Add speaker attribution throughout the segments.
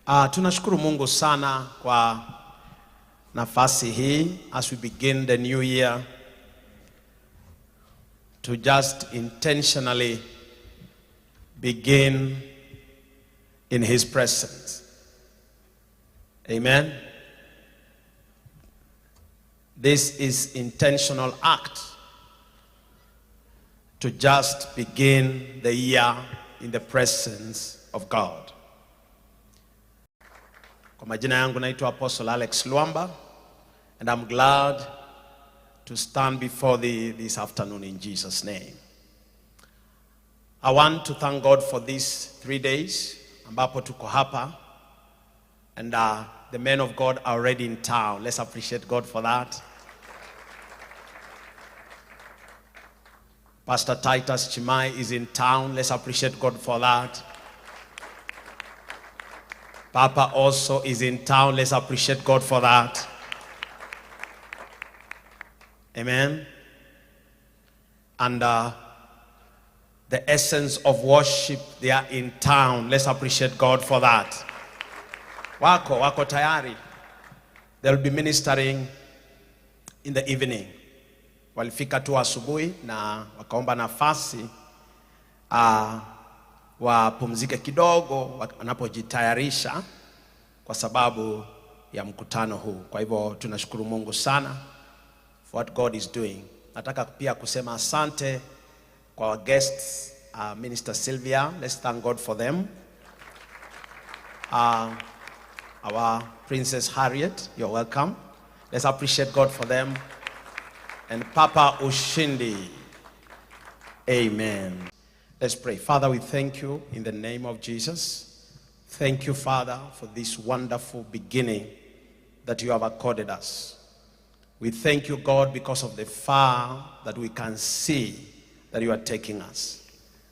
Speaker 1: Tunashukuru Mungu sana kwa nafasi hii as we begin the new year to just intentionally begin in his presence. Amen. This is intentional act to just begin the year in the presence of God. Kwa majina yangu naitwa Apostle Alex Luamba, and I'm glad to stand before thee this afternoon in Jesus' name. I want to thank God for these 3 days ambapo tuko hapa, and the men of God are already in town. Let's appreciate God for that. Pastor Titus Chimai is in town. Let's appreciate God for that. Papa also is in town. Let's appreciate God for that. Amen. And the essence of worship, they are in town. Let's appreciate God for that. Wako tayari. They'll be ministering in the evening. Walifika tu asubuhi na wakaomba nafasi wapumzike kidogo wanapojitayarisha kwa sababu ya mkutano huu. Kwa hivyo tunashukuru Mungu sana for what God is doing. Nataka pia kusema asante kwa our guests, Minister Sylvia. Let's thank God for them. Our Princess Harriet, you're welcome. Let's appreciate God for them. And Papa Ushindi. Amen. Let's pray. Father, we thank you in the name of Jesus. Thank you, Father, for this wonderful beginning that you have accorded us. We thank you, God, because of the far that we can see that you are taking us.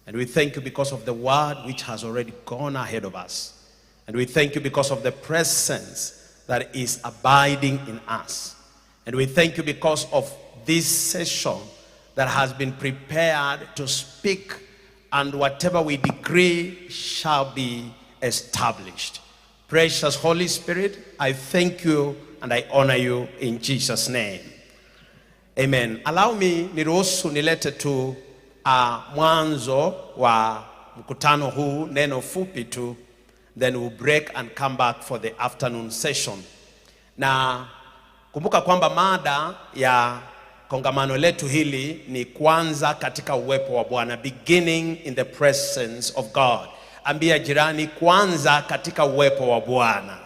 Speaker 1: And we thank you because of the word which has already gone ahead of us. And we thank you because of the presence that is abiding in us. And we thank you because of this session that has been prepared to speak, and whatever we decree shall be established. Precious Holy Spirit, I thank you and I honor you in Jesus' name. Amen. Allow me, niruhusu nilete tu mwanzo wa mkutano huu, neno fupi tu, then we'll break and come back for the afternoon session. Na kumbuka kwamba mada ya kongamano letu hili ni kwanza katika uwepo wa Bwana, beginning in the presence of God. Ambia jirani, kwanza katika uwepo wa Bwana.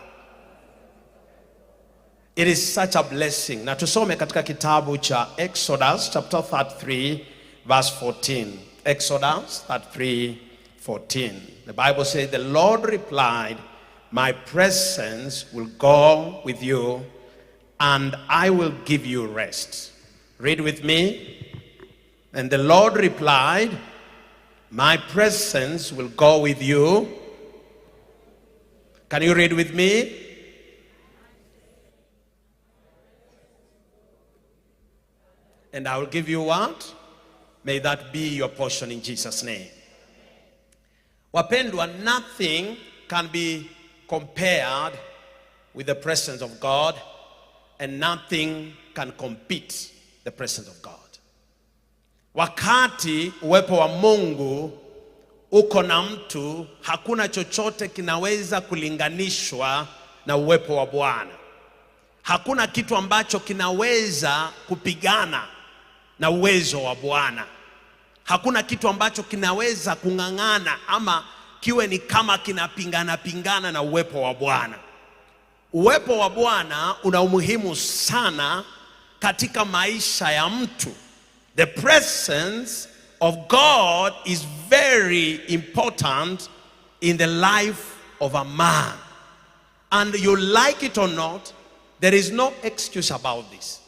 Speaker 1: It is such a blessing. Na tusome katika kitabu cha Exodus chapter 33 verse 14. Exodus 33:14. The Bible says, the Lord replied, my presence will go with you and I will give you rest. Read with me. And the Lord replied, my presence will go with you. Can you read with me? And I will give you what? May that be your portion in Jesus' name. Wapendwa, nothing can be compared with the presence of God, and nothing can compete the presence of God. Wakati uwepo wa Mungu uko na mtu, hakuna chochote kinaweza kulinganishwa na uwepo wa Bwana. Hakuna kitu ambacho kinaweza kupigana na uwezo wa Bwana. Hakuna kitu ambacho kinaweza kung'ang'ana ama kiwe ni kama kinapingana na uwepo wa Bwana. Uwepo wa Bwana una umuhimu sana katika maisha ya mtu. The presence of God is very important in the life of a man. And you like it or not, there is no excuse about this.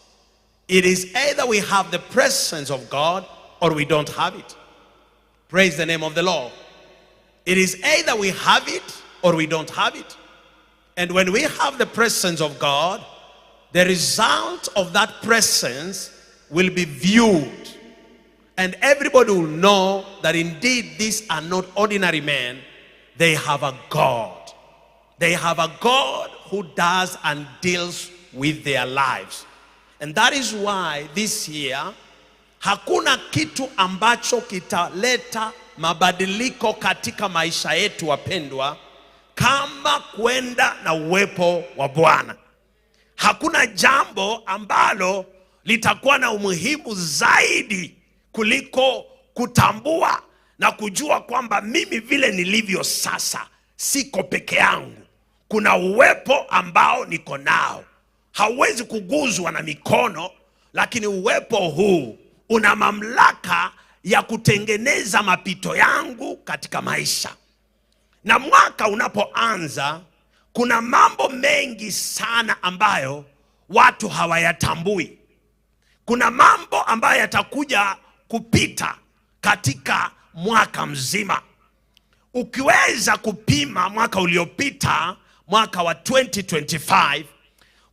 Speaker 1: It is either we have the presence of God or we don't have it. Praise the name of the Lord. It is either we have it or we don't have it. And when we have the presence of God, the result of that presence will be viewed. And everybody will know that indeed these are not ordinary men. They have a God. They have a God who does and deals with their lives. And that is why this year, hakuna kitu ambacho kitaleta mabadiliko katika maisha yetu wapendwa, kama kwenda na uwepo wa Bwana. Hakuna jambo ambalo litakuwa na umuhimu zaidi kuliko kutambua na kujua kwamba mimi vile nilivyo sasa siko peke yangu. Kuna uwepo ambao niko nao. Hauwezi kuguzwa na mikono, lakini uwepo huu una mamlaka ya kutengeneza mapito yangu katika maisha. Na mwaka unapoanza, kuna mambo mengi sana ambayo watu hawayatambui. Kuna mambo ambayo yatakuja kupita katika mwaka mzima. Ukiweza kupima mwaka uliopita, mwaka wa 2025,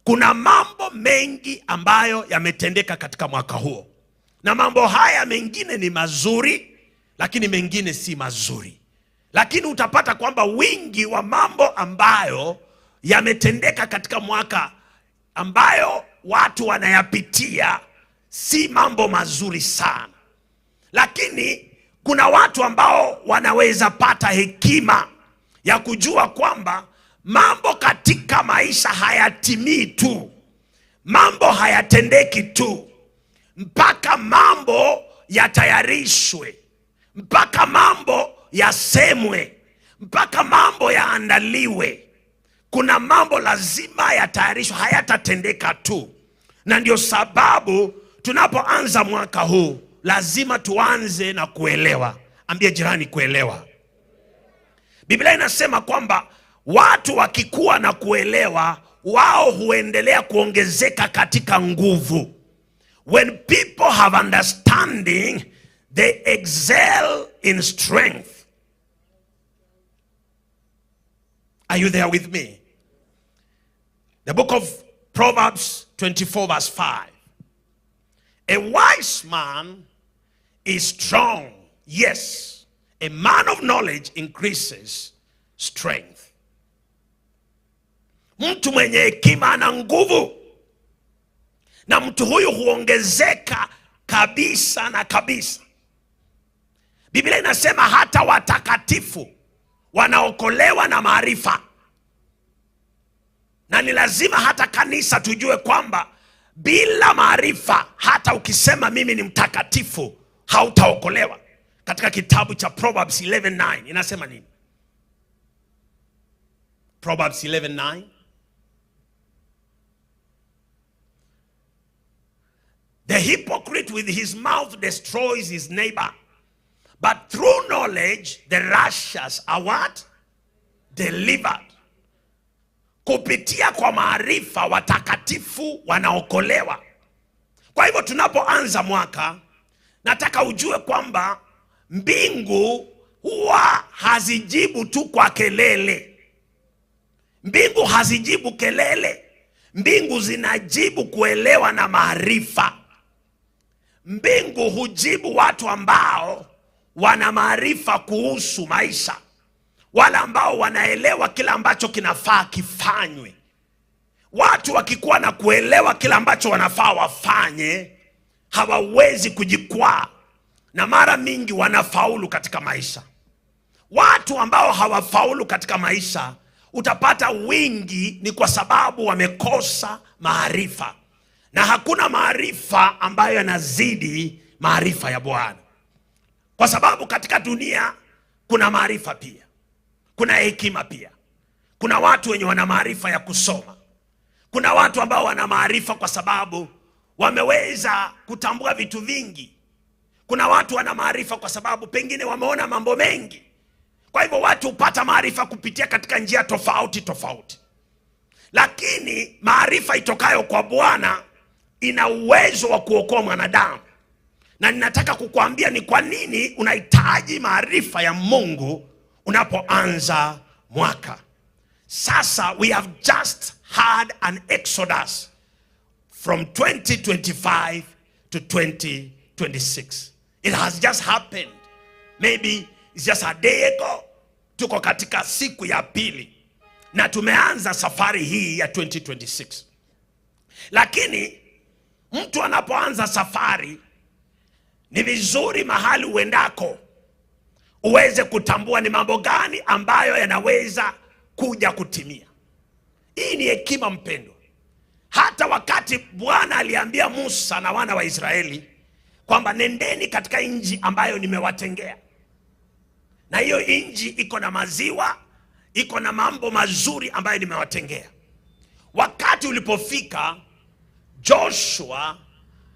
Speaker 1: kuna mambo mengi ambayo yametendeka katika mwaka huo. Na mambo haya mengine ni mazuri, lakini mengine si mazuri. Lakini utapata kwamba wingi wa mambo ambayo yametendeka katika mwaka ambayo watu wanayapitia si mambo mazuri sana. Lakini kuna watu ambao wanaweza pata hekima ya kujua kwamba mambo katika maisha hayatimii tu, mambo hayatendeki tu, mpaka mambo yatayarishwe, mpaka mambo yasemwe, mpaka mambo yaandaliwe. Kuna mambo lazima yatayarishwe, hayatatendeka tu. Na ndio sababu tunapoanza mwaka huu lazima tuanze na kuelewa. Ambie jirani kuelewa. Biblia inasema kwamba watu wakikuwa na kuelewa, wao huendelea kuongezeka katika nguvu. When people have understanding, they excel in strength. Are you there with me? The book of Proverbs 24 verse 5. A wise man is strong. Yes, a man of knowledge increases strength. Mtu mwenye hekima ana nguvu, na mtu huyu huongezeka kabisa na kabisa. Biblia inasema hata watakatifu wanaokolewa na maarifa. Na ni lazima hata kanisa tujue kwamba bila maarifa, hata ukisema mimi ni mtakatifu, hautaokolewa. Katika kitabu cha Proverbs 11:9 inasema nini? Proverbs 11:9. The hypocrite with his mouth destroys his neighbor, but through knowledge the righteous are what? Delivered. Kupitia kwa maarifa watakatifu wanaokolewa. Kwa hivyo tunapoanza mwaka, nataka ujue kwamba mbingu huwa hazijibu tu kwa kelele. Mbingu hazijibu kelele. Mbingu zinajibu kuelewa na maarifa. Mbingu hujibu watu ambao wana maarifa kuhusu maisha, wala ambao wanaelewa kila ambacho kinafaa kifanywe. Watu wakikuwa na kuelewa kila ambacho wanafaa wafanye, hawawezi kujikwaa, na mara mingi wanafaulu katika maisha. Watu ambao hawafaulu katika maisha, utapata wingi ni kwa sababu wamekosa maarifa. Na hakuna maarifa ambayo yanazidi maarifa ya Bwana. Kwa sababu katika dunia kuna maarifa pia, kuna hekima pia. Kuna watu wenye wana maarifa ya kusoma. Kuna watu ambao wana maarifa kwa sababu wameweza kutambua vitu vingi. Kuna watu wana maarifa kwa sababu pengine wameona mambo mengi. Kwa hivyo watu hupata maarifa kupitia katika njia tofauti tofauti. Lakini maarifa itokayo kwa Bwana ina uwezo wa kuokoa mwanadamu. Na ninataka kukuambia ni kwa nini unahitaji maarifa ya Mungu unapoanza mwaka. Sasa we have just had an exodus from 2025 to 2026. It has just happened. Maybe it's just a day ago. Tuko katika siku ya pili. na tumeanza safari hii ya 2026. Lakini mtu anapoanza safari, ni vizuri mahali uendako uweze kutambua ni mambo gani ambayo yanaweza kuja kutimia. Hii ni hekima, mpendwa. Hata wakati Bwana aliambia Musa na wana wa Israeli kwamba nendeni katika nchi ambayo nimewatengea, na hiyo nchi iko na maziwa, iko na mambo mazuri ambayo nimewatengea. Wakati ulipofika Joshua,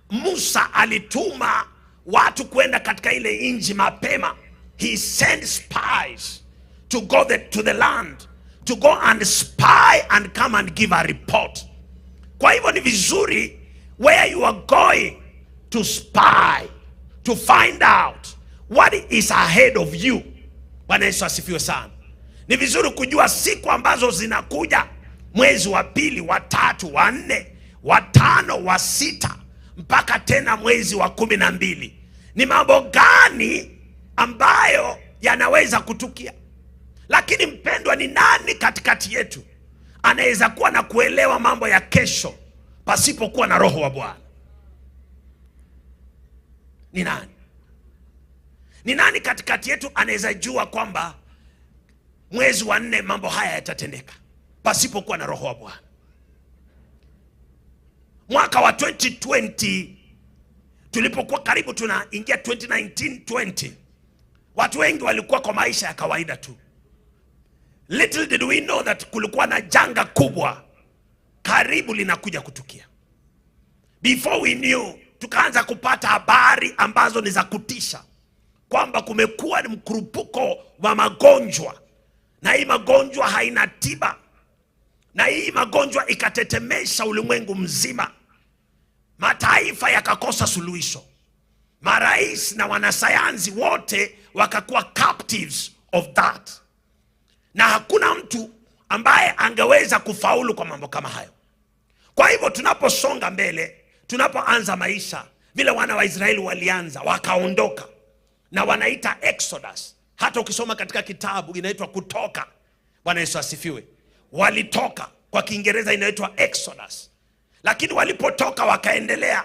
Speaker 1: Musa alituma watu kwenda katika ile nchi mapema. He sent spies to go to the land, to go and spy and come and give a report. Kwa hivyo ni vizuri where you are going to spy, to find out what is ahead of you. Bwana Yesu asifiwe sana. Ni vizuri kujua siku ambazo zinakuja, mwezi wa 2, wa 3, wa 4, wa 5, wa 6 mpaka tena mwezi wa 12. Ni mambo gani ambayo yanaweza kutukia? Lakini mpendwa, ni nani katikati yetu anaweza kuwa na kuelewa mambo ya kesho pasipokuwa na Roho wa Bwana? Ni nani? Ni nani katikati yetu anaweza jua kwamba mwezi wa 4 mambo haya yatatendeka pasipokuwa na Roho wa Bwana? Mwaka wa 2020 tulipokuwa karibu tunaingia 2019-20, watu wengi walikuwa kwa maisha ya kawaida tu. Little did we know that kulikuwa na janga kubwa karibu linakuja kutukia. Before we knew, tukaanza kupata habari ambazo ni za kutisha kwamba kumekuwa ni mkurupuko wa magonjwa, na hii magonjwa haina tiba, na hii magonjwa ikatetemesha ulimwengu mzima. Mataifa yakakosa suluhisho. Marais na wanasayansi wote wakakuwa captives of that, na hakuna mtu ambaye angeweza kufaulu kwa mambo kama hayo. Kwa hivyo tunaposonga mbele, tunapoanza maisha vile wana wa Israeli walianza, wakaondoka, na wanaita Exodus. Hata ukisoma katika kitabu inaitwa Kutoka. Bwana Yesu asifiwe. Walitoka, kwa Kiingereza inaitwa Exodus. Lakini walipotoka wakaendelea,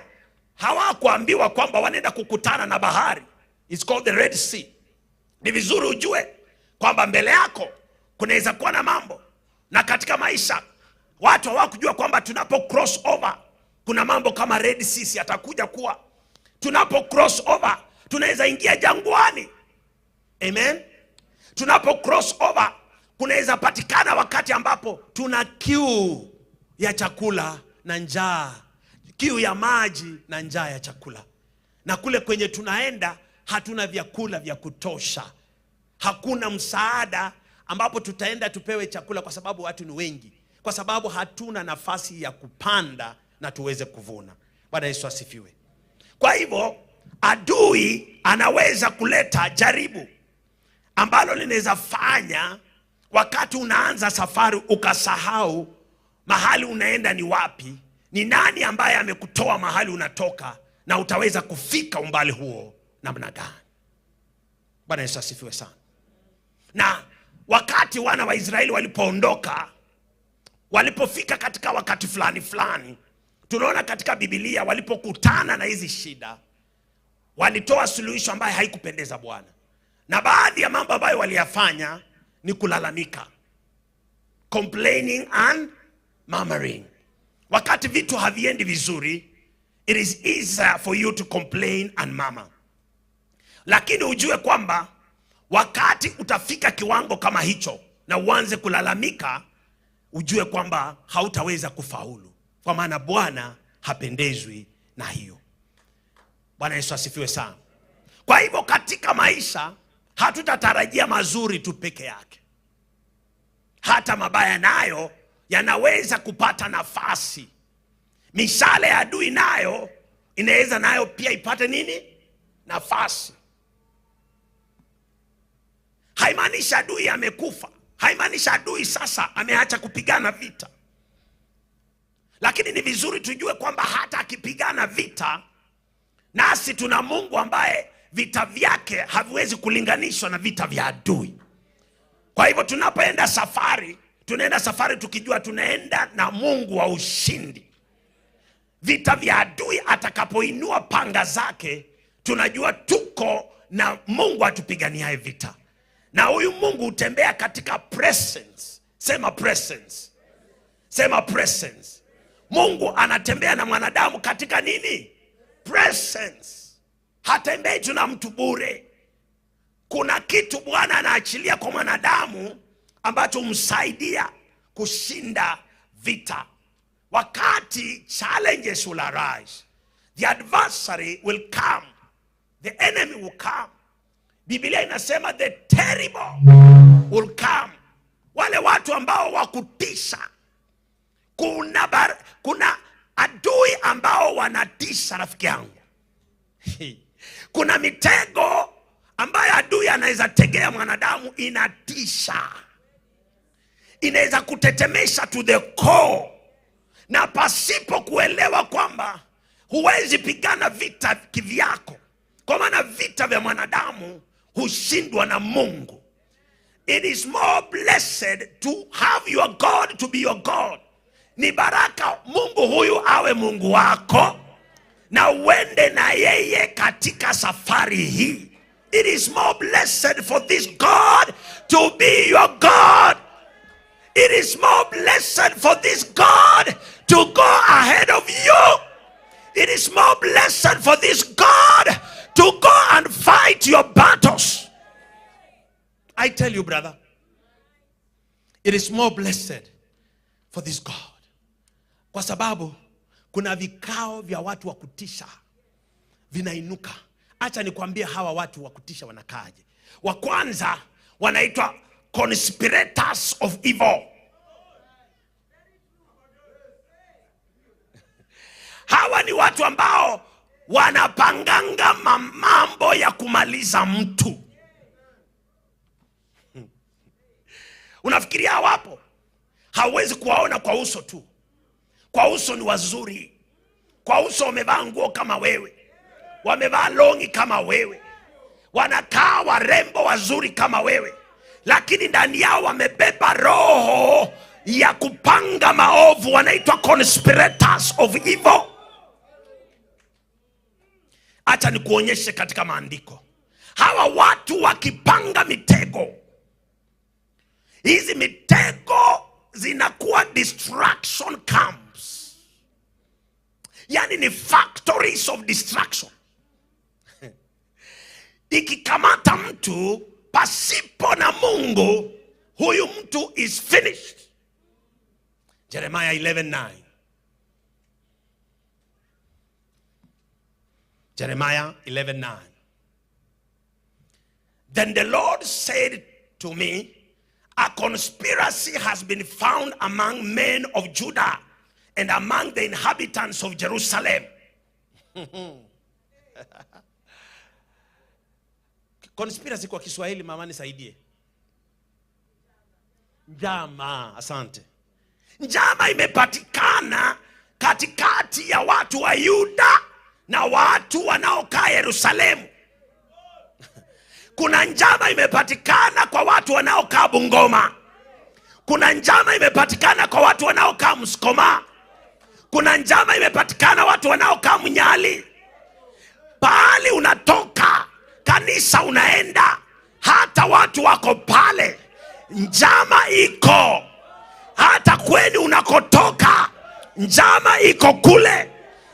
Speaker 1: hawakuambiwa kwamba wanaenda kukutana na bahari. It's called the Red Sea. Ni vizuri ujue kwamba mbele yako kunaweza kuwa na mambo, na katika maisha watu hawakujua kwamba tunapo cross over kuna mambo kama Red Sea yatakuja kuwa. Tunapo cross over tunaweza ingia jangwani. Amen. Tunapo cross over kunaweza patikana wakati ambapo tuna kiu ya chakula na njaa, kiu ya maji na njaa ya chakula, na kule kwenye tunaenda hatuna vyakula vya kutosha. Hakuna msaada ambapo tutaenda tupewe chakula, kwa sababu watu ni wengi, kwa sababu hatuna nafasi ya kupanda na tuweze kuvuna. Bwana Yesu asifiwe. Kwa hivyo adui anaweza kuleta jaribu ambalo linaweza fanya wakati unaanza safari ukasahau mahali unaenda ni wapi, ni nani ambaye amekutoa mahali unatoka, na utaweza kufika umbali huo namna gani. Bwana Yesu asifiwe sana. Na wakati wana wa Israeli walipoondoka, walipofika katika wakati fulani, tunaona katika Biblia walipokutana na hizi shida, walitoa suluhisho ambayo haikupendeza Bwana. Na baadhi ya mambo ambayo waliyafanya ni kulalamika, complaining and murmuring. Wakati vitu haviendi vizuri, it is easier for you to complain and murmur. Lakini ujue kwamba wakati utafika kiwango kama hicho na uanze kulalamika, ujue kwamba hautaweza kufaulu, kwa maana Bwana hapendezwi na hiyo. Bwana Yesu asifiwe sana. Kwa hivyo katika maisha hatutatarajia mazuri tu peke yake. Hata mabaya nayo yanaweza kupata nafasi. Mishale ya adui nayo inaweza nayo pia ipate nini? Nafasi. Haimaanishi adui amekufa. Haimaanishi adui sasa ameacha kupigana vita. Lakini ni vizuri tujue kwamba hata akipigana vita, nasi tuna Mungu ambaye vita vyake haviwezi kulinganishwa na vita vya adui. Kwa hivyo tunapoenda safari, Tunaenda safari tukijua tunaenda na Mungu wa ushindi. Vita vya adui atakapoinua panga zake, tunajua tuko na Mungu atupiganiaye vita. Na huyu Mungu hutembea katika presence. Sema presence. Sema presence. Mungu anatembea na mwanadamu katika nini? Presence. Hatembei tu na mtu bure. Kuna kitu Bwana anaachilia kwa mwanadamu ambacho humsaidia kushinda vita. Wakati challenges will arise, the adversary will come, the enemy will come. Biblia inasema the terrible will come. Wale watu ambao wakutisha. Kuna adui ambao wanatisha, rafiki yangu. Kuna mitego ambayo adui anaweza tegea mwanadamu, inatisha. Inaweza kutetemesha to the core. Na pasipo kuelewa kwamba huwezi pigana vita kivyako, kwa maana vita vya mwanadamu hushindwa na Mungu. It is more blessed to have your God to be your God. Ni baraka Mungu huyu awe Mungu wako na uende na yeye katika safari hii. It is more blessed for this God to be your God. It is more blessed for this God to go ahead of you. It is more blessed for this God to go and fight your battles. I tell you, brother, it is more blessed for this God. Kwa sababu kuna vikao vya watu wa kutisha vinainuka. Acha nikwambie hawa watu wa kutisha wanakaaje. Wa kwanza wanaitwa conspirators of evil. Hawa ni watu ambao wanapanganga mambo ya kumaliza mtu. Unafikiria wapo? Hauwezi kuwaona kwa uso tu. Kwa uso ni wazuri. Kwa uso wamevaa nguo kama wewe, wamevaa longi kama wewe, wanakaa warembo wazuri kama wewe, lakini ndani yao wamebeba roho ya kupanga maovu. Wanaitwa conspirators of evil. Acha nikuonyeshe katika maandiko. Hawa watu wakipanga mitego, hizi mitego zinakuwa distraction camps. Yani ni factories of distraction. Ikikamata mtu pasipo na Mungu, huyu mtu is finished. Jeremiah 11:9. Jeremiah 11:9. Then the Lord said to me, a conspiracy has been found among men of Judah and among the inhabitants of Jerusalem. Conspiracy kwa Kiswahili mama nisaidie. Njama, asante. Njama imepatikana katikati ya watu wa Yuda na watu wanaokaa Yerusalemu. Kuna njama imepatikana kwa watu wanaokaa Bungoma. Kuna njama imepatikana kwa watu wanaokaa Msukuma. Kuna njama imepatikana watu wanaokaa Mnyali. Pahali unatoka, kanisa unaenda, hata watu wako pale. Njama iko. Hata kwenu unakotoka, njama iko kule.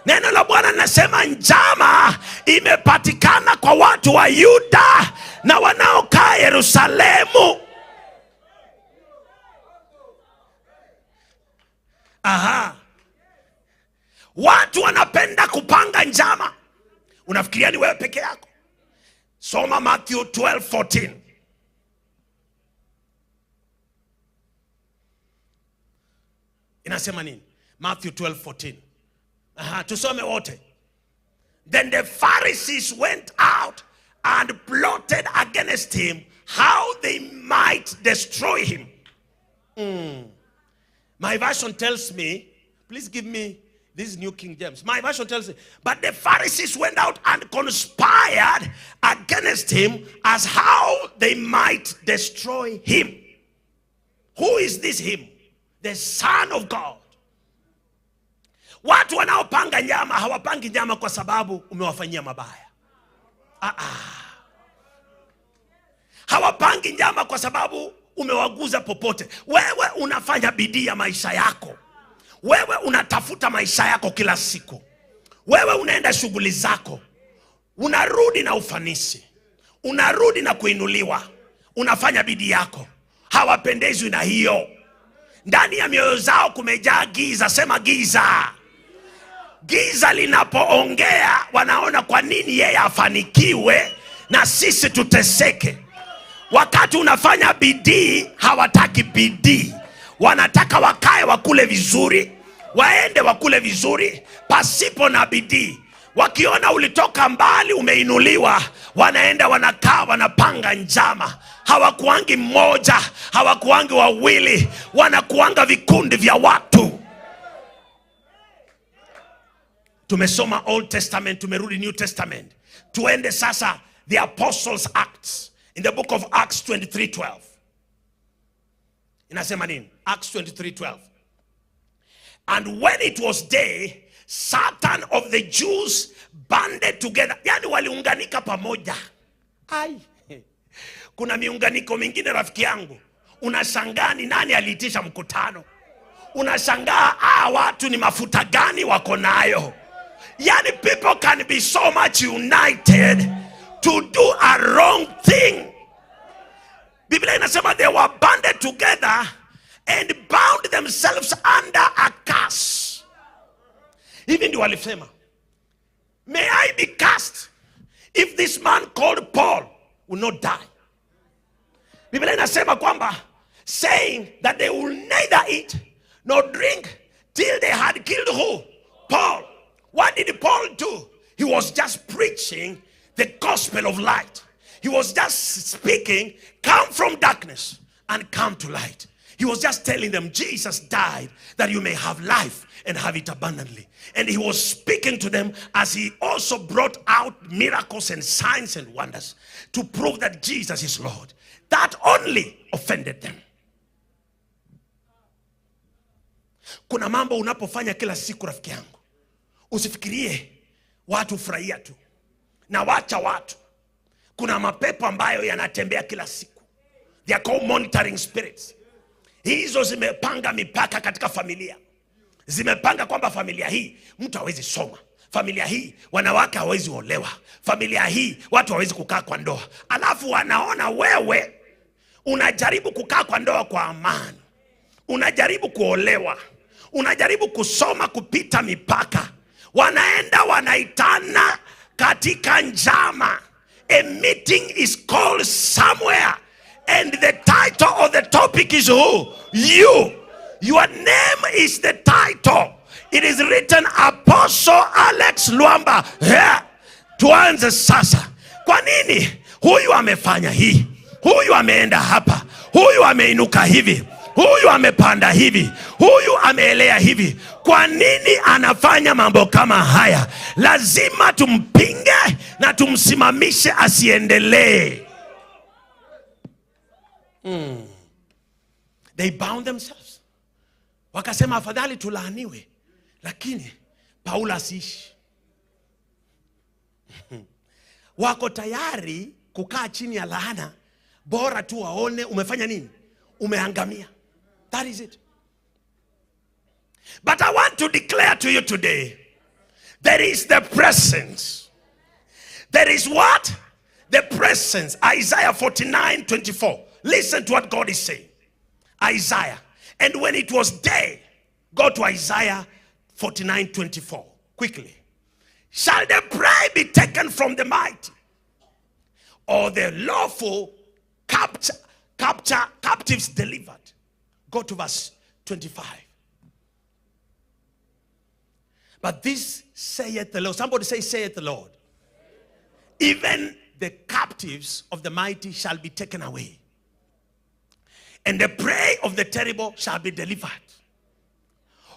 Speaker 1: Neno la Bwana linasema njama imepatikana kwa watu wa Yuda na wanaokaa Yerusalemu. Aha. Watu wanapenda kupanga njama. Unafikiria ni wewe peke yako? Soma Matthew 12:14. Inasema nini? Matthew 12:14. Aha, tusome wote. Then the Pharisees went out and plotted against him how they might destroy him. My version tells me, please give me this New King James. My version tells me, but the Pharisees went out and conspired against him as how they might destroy him. Who is this him? The Son of God. Watu wanaopanga njama hawapangi njama kwa sababu umewafanyia mabaya. Hawapangi njama kwa sababu umewaguza popote. Wewe unafanya bidii ya maisha yako. Wewe unatafuta maisha yako kila siku. Wewe unaenda shughuli zako. Unarudi na ufanisi. Unarudi na kuinuliwa. Unafanya bidii yako. Hawapendezwi na hiyo. Ndani ya mioyo zao kumejaa giza. Sema giza. Giza linapoongea wanaona kwa nini yeye afanikiwe na sisi tuteseke. Wakati unafanya bidii hawataki bidii. Wanataka wakae wakule vizuri, waende wakule vizuri pasipo na bidii. Wakiona ulitoka mbali umeinuliwa, wanaenda wanakaa wanapanga njama. Hawakuangi mmoja, hawakuangi wawili, wanakuanga vikundi vya watu. Tumesoma Old Testament, tumerudi New Testament. Tuende sasa the Apostles' Acts. In the book of Acts 23:12. Inasema nini? Acts 23:12. And when it was day, Satan of the Jews banded together. Yani waliunganika pamoja. Kuna miunganiko mingine rafiki yangu. Unashangaa ni nani aliitisha mkutano. Unashangaa watu ni mafuta gani wako nayo. Yani people can be so much united to do a wrong thing. Biblia inasema they were banded together and bound themselves under a curse. Hivi ndio walisema, may I be cursed if this man called Paul will not die. Biblia inasema kwamba saying that they will neither eat nor drink till they had killed who? Paul. What did Paul do? He was just preaching the gospel of light. He was just speaking, come from darkness and come to light. He was just telling them Jesus died that you may have life and have it abundantly. And he was speaking to them as he also brought out miracles and signs and wonders to prove that Jesus is Lord. That only offended them. Kuna mambo unapofanya kila siku rafiki yangu, usifikirie watu furahia tu na wacha watu. Kuna mapepo ambayo yanatembea kila siku. They are called monitoring spirits. Hizo zimepanga mipaka katika familia. Zimepanga kwamba familia hii mtu hawezi soma. Familia hii wanawake hawezi olewa. Familia hii watu hawezi kukaa kwa ndoa. Alafu wanaona wewe unajaribu kukaa kwa ndoa kwa amani. Unajaribu kuolewa. Unajaribu kusoma kupita mipaka. Wanaenda wanaitana katika njama. A meeting is called somewhere. And the title of the topic is who? You. Your name is the title. It is written Apostle Alex Luamba. Yeah. Tuanze sasa. Kwa nini? Huyu amefanya hii. Huyu ameenda hapa. Huyu ameinuka hivi. Huyu amepanda hivi. Huyu ameelea hivi. Kwa nini anafanya mambo kama haya? Lazima tumpinge na tumsimamishe asiendelee. They bound themselves. Wakasema afadhali tulaaniwe, lakini Paulo asiishi. Wako tayari kukaa chini ya laana, bora tu waone umefanya nini? Umeangamia. That is it. But I want to declare to you today, there is the presence. There is what? The presence. Isaiah 49:24. Listen to what God is saying. Isaiah. And when it was day, go to Isaiah 49:24. Quickly. Shall the prey be taken from the mighty, or the lawful captives delivered? Go to verse 25. But this saith the Lord. Somebody say, saith the Lord. Even the captives of the mighty shall be taken away, and the prey of the terrible shall be delivered.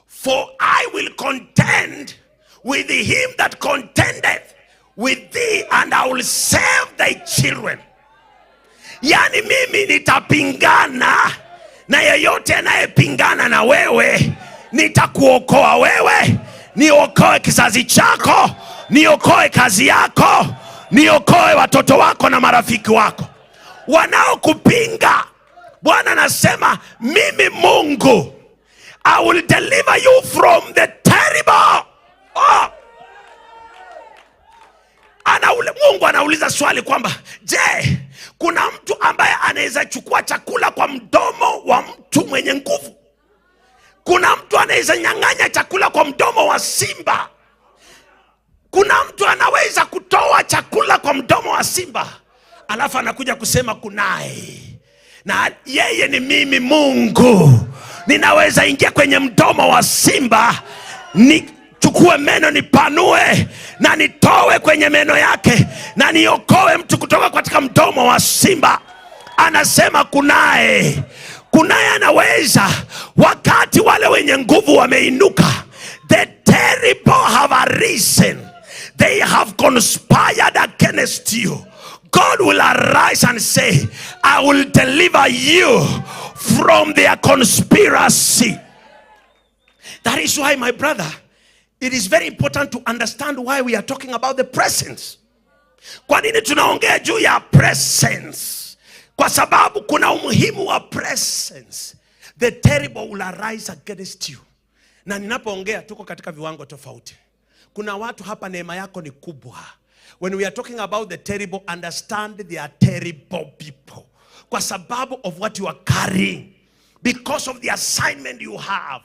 Speaker 1: For I will contend with him that contendeth with thee, and I will save thy children. Yani mimi nitapingana Na yeyote anayepingana na wewe, nitakuokoa wewe, niokoe kizazi chako, niokoe kazi yako, niokoe watoto wako na marafiki wako wanaokupinga. Bwana anasema mimi Mungu, I will deliver you from the terrible. Mungu anauliza swali kwamba, je, kuna mtu ambaye anaweza chukua chakula kwa mdomo wa mtu mwenye nguvu? Kuna mtu anaweza nyang'anya chakula kwa mdomo wa simba? Kuna mtu anaweza kutoa chakula kwa mdomo wa simba alafu anakuja kusema kunaye, na yeye ni mimi Mungu, ninaweza ingia kwenye mdomo wa simba, nichukue meno nipanue na nitowe kwenye meno yake na niokoe mtu kutoka katika mdomo wa simba? Anasema kunaye anaweza. Wakati wale wenye nguvu wameinuka, the terrible have arisen, they have conspired against you, God will arise and say, I will deliver you from their conspiracy. That is why, my brother, it is very important to understand why we are talking about the presence. Kwa nini tunaongea juu ya presence? Kwa sababu kuna umuhimu wa presence. The terrible will arise against you. Na ninapoongea tuko katika viwango tofauti. Kuna watu hapa neema yako ni kubwa. When we are talking about the terrible, understand they are terrible people. Kwa sababu of what you are carrying, because of the assignment you have,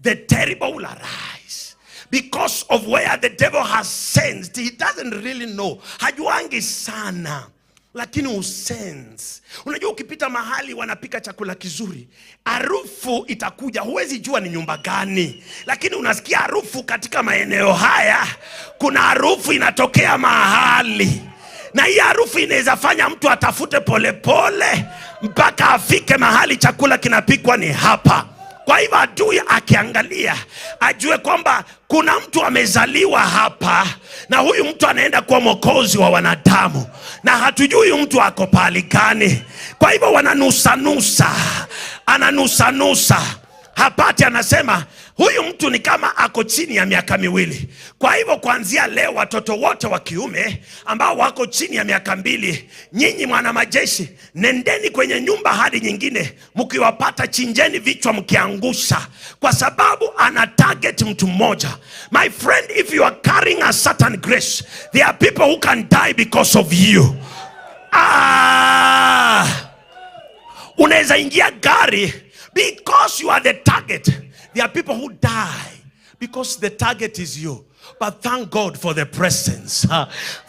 Speaker 1: the terrible will arise. Because of where the devil has sensed, he doesn't really know. Hajuangi sana, lakini usense. Unajua ukipita mahali wanapika chakula kizuri, harufu itakuja, huwezi jua ni nyumba gani, lakini unasikia harufu katika maeneo haya. Kuna harufu inatokea mahali, na hii harufu inaweza fanya mtu atafute polepole mpaka afike mahali chakula kinapikwa ni hapa. Kwa hivyo adui akiangalia ajue kwamba kuna mtu amezaliwa hapa, na huyu mtu anaenda kuwa mwokozi wa wanadamu, na hatujui mtu ako pahali gani. Kwa hivyo wananusa, ananusa hapati. Anasema huyu mtu ni kama ako chini ya miaka 2. Kwa hivyo kuanzia leo watoto wote wa kiume ambao wako chini ya miaka 2, nyinyi mwana majeshi, nendeni kwenye nyumba hadi nyingine, mkiwapata chinjeni vichwa mkiangusha, kwa sababu ana target mtu mmoja. My friend, if you are carrying a certain grace, there are people who can die because of you. Unaweza ingia gari because you are the target. There are people who die because the target is you. But thank God for the presence.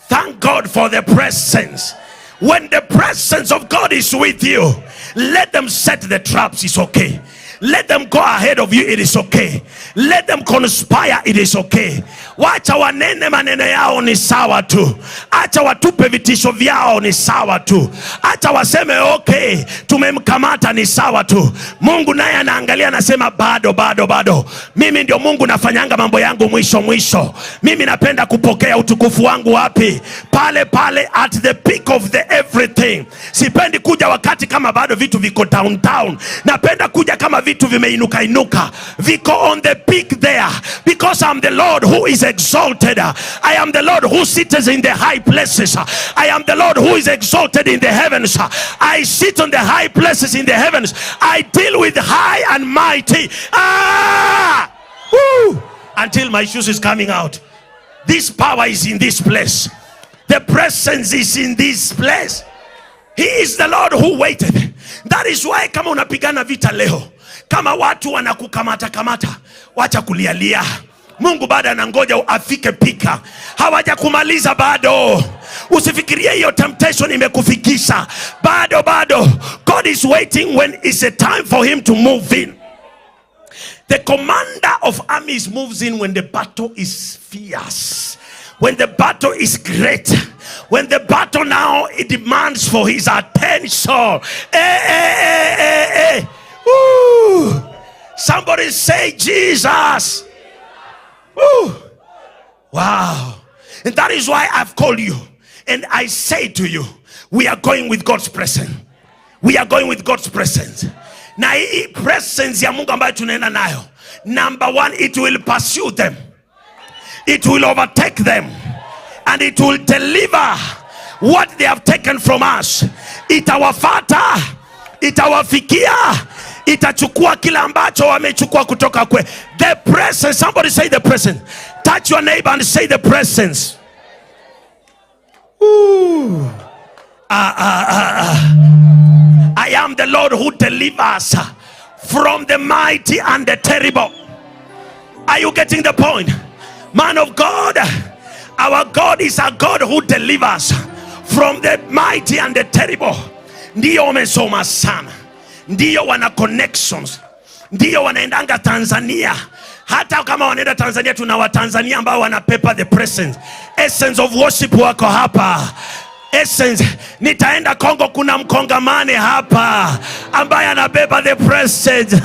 Speaker 1: Thank God for the presence. When the presence of God is with you, let them set the traps, it's okay. Let them go ahead of you, it is okay. Let them conspire, it is okay. Wacha wanene maneno yao ni sawa tu. Acha watupe vitisho vyao ni sawa tu. Acha waseme okay, tumemkamata ni sawa tu. Mungu naye anaangalia anasema bado. Mimi ndio Mungu, nafanyanga mambo yangu mwisho. Mimi napenda kupokea utukufu wangu wapi? Pale at the peak of the everything. Sipendi kuja wakati kama bado vitu viko down. Napenda kuja kama vitu vimeinuka, viko on the peak there, because I'm the Lord who is exalted. I am the Lord who sits in the high places. I am the Lord who is exalted in the heavens. I sit on the high places in the heavens. I deal with high and mighty. Until my shoes is coming out. This power is in this place. The presence is in this place. He is the Lord who waited. That is why kama unapigana vita leo, kama watu wanakukamata, wacha kulialia. Mungu bado anangoja afike pika. Hawaja kumaliza bado. Usifikirie hiyo temptation imekufikisha. Bado. God is waiting when it's a time for him to move in. The commander of armies moves in when the battle is fierce, when the battle is great, when the battle now it demands for his attention. Ooh. Somebody say Jesus. Ooh. Wow. And that is why I've called you, and I say to you, we are going with God's presence. We are going with God's presence. Na hii presence ya Mungu ambayo tunaenda nayo, number one, it will pursue them, it will overtake them, and it will deliver what they have taken from us. Itawafata, itawafikia, itachukua kila ambacho wamechukua kutoka kwe. The presence, somebody say the presence. Touch your neighbor and say the presence. I am the Lord who delivers from the mighty and the terrible. Are you getting the point? Man of God, our God is a God who delivers from the mighty and the terrible. Ndiyo wamesoma sana, ndiyo wana connections, ndiyo wanaendanga Tanzania. Hata kama wanaenda Tanzania, tuna Watanzania ambao wanapepa the presence. Essence of worship wako hapa. Essence, nitaenda Kongo, kuna mkongamane hapa ambaye anabeba the presence.